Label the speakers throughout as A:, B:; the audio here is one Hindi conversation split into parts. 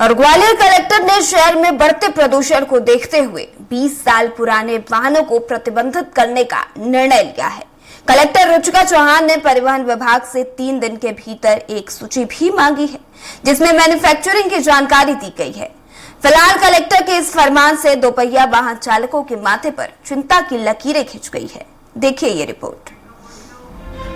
A: और ग्वालियर कलेक्टर ने शहर में बढ़ते प्रदूषण को देखते हुए 20 साल पुराने वाहनों को प्रतिबंधित करने का निर्णय लिया है। कलेक्टर रुचिका चौहान ने परिवहन विभाग से 3 दिन के भीतर एक सूची भी मांगी है, जिसमें मैन्युफैक्चरिंग की जानकारी दी गई है। फिलहाल कलेक्टर के इस फरमान से दोपहिया वाहन चालकों के माथे पर चिंता की लकीरें खिंच गई है। देखिए ये रिपोर्ट।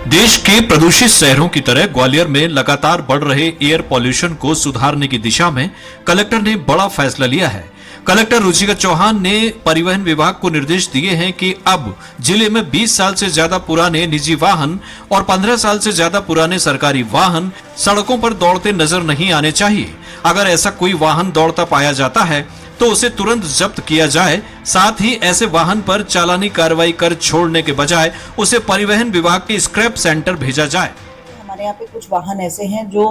B: देश के प्रदूषित शहरों की तरह ग्वालियर में लगातार बढ़ रहे एयर पॉल्यूशन को सुधारने की दिशा में कलेक्टर ने बड़ा फैसला लिया है। कलेक्टर रुचिका चौहान ने परिवहन विभाग को निर्देश दिए हैं कि अब जिले में 20 साल से ज्यादा पुराने निजी वाहन और 15 साल से ज्यादा पुराने सरकारी वाहन सड़कों पर दौड़ते नजर नहीं आने चाहिए। अगर ऐसा कोई वाहन दौड़ता पाया जाता है तो उसे तुरंत जब्त किया जाए। साथ ही ऐसे वाहन पर चालानी कार्रवाई कर छोड़ने के बजाय उसे परिवहन विभाग के स्क्रैप सेंटर भेजा जाए।
C: हमारे यहाँ पे कुछ वाहन ऐसे हैं जो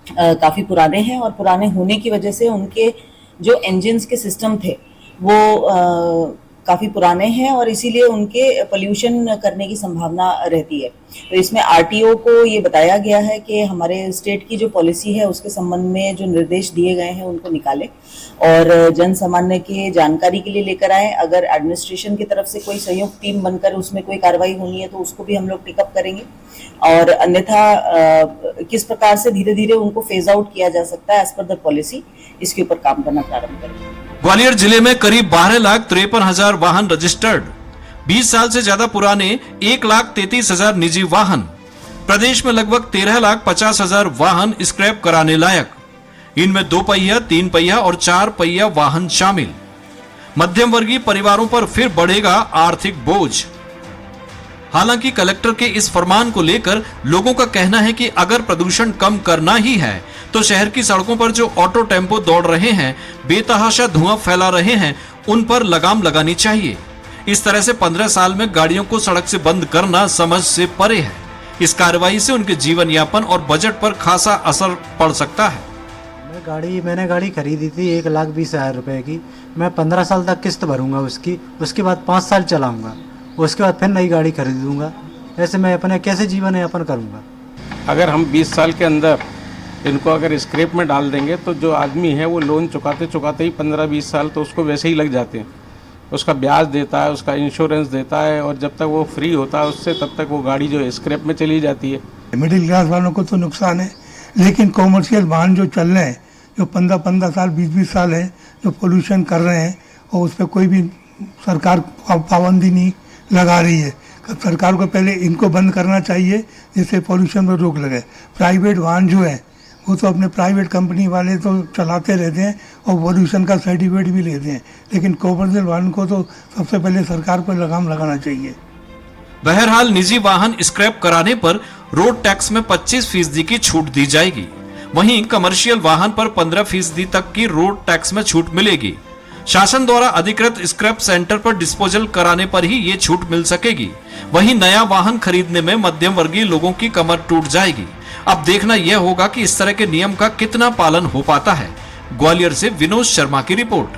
C: काफी पुराने हैं और पुराने होने की वजह से उनके जो इंजन्स के सिस्टम थे वो काफ़ी पुराने हैं और इसीलिए उनके पोल्यूशन करने की संभावना रहती है। तो इसमें आरटीओ को ये बताया गया है कि हमारे स्टेट की जो पॉलिसी है उसके संबंध में जो निर्देश दिए गए हैं उनको निकालें और जन सामान्य के जानकारी के लिए लेकर आए। अगर एडमिनिस्ट्रेशन की तरफ से कोई संयुक्त टीम बनकर उसमें कोई कार्रवाई होनी है तो उसको भी हम लोग टेकअप करेंगे और अन्यथा किस प्रकार से धीरे धीरे उनको फेज आउट किया जा सकता है एज पर द पॉलिसी, इसके ऊपर काम करना प्रारंभ करेंगे।
B: ग्वालियर जिले में करीब 12,53,000 वाहन रजिस्टर्ड, 20 साल से ज्यादा पुराने 1,33,000 निजी वाहन, प्रदेश में लगभग 13,50,000 वाहन स्क्रैप कराने लायक। इनमें 2 पहिया, 3 पहिया और 4 पहिया वाहन शामिल। मध्यम वर्गीय परिवारों पर फिर बढ़ेगा आर्थिक बोझ। हालांकि कलेक्टर के इस फरमान को लेकर लोगों का कहना है कि अगर प्रदूषण कम करना ही है तो शहर की सड़कों पर जो ऑटो टेम्पो दौड़ रहे हैं, बेतहाशा धुआं फैला रहे हैं, उन पर लगाम लगानी चाहिए। इस तरह से 15 साल में गाड़ियों को सड़क से बंद करना समझ से परे है। इस कार्रवाई से उनके जीवन यापन और बजट पर खासा असर पड़ सकता है।
D: मैंने गाड़ी खरीदी थी 1,20,000 रुपए की। मैं 15 साल तक किस्त भरूंगा उसके बाद 5 साल चलाऊंगा, उसके बाद फिर नई गाड़ी खरीदूंगा। ऐसे मैं अपने कैसे जीवन यापन करूंगा?
E: अगर हम 20 साल के अंदर इनको अगर स्क्रैप में डाल देंगे तो जो आदमी है वो लोन चुकाते चुकाते ही 15-20 साल तो उसको वैसे ही लग जाते हैं। उसका ब्याज देता है, उसका इंश्योरेंस देता है और जब तक वो फ्री होता है उससे तब तक वो गाड़ी जो स्क्रैप में चली जाती है।
F: मिडिल क्लास वालों को तो नुकसान है, लेकिन कॉमर्शियल वाहन जो चल रहे हैं, जो 15-15 साल 20-20 साल है, जो पोल्यूशन कर रहे हैं और उस पर कोई भी सरकार पाबंदी नहीं लगा रही है। सरकार को पहले इनको बंद करना चाहिए जिससे पोल्यूशन पर रोक लगे। प्राइवेट वाहन जो है वो तो अपने प्राइवेट कंपनी वाले तो चलाते रहते हैं और पोल्यूशन का सर्टिफिकेट भी लेते हैं, लेकिन कॉमर्शियल वाहन को तो सबसे पहले सरकार को लगाम लगाना चाहिए।
B: बहरहाल निजी वाहन स्क्रैप कराने पर रोड टैक्स में 25% की छूट दी जाएगी। वहीं कमर्शियल वाहन पर 15% तक की रोड टैक्स में छूट मिलेगी। शासन द्वारा अधिकृत स्क्रैप सेंटर पर डिस्पोजल कराने पर ही ये छूट मिल सकेगी। वहीं नया वाहन खरीदने में मध्यम वर्गीय लोगों की कमर टूट जाएगी। अब देखना यह होगा कि इस तरह के नियम का कितना पालन हो पाता है। ग्वालियर से विनोद शर्मा की रिपोर्ट।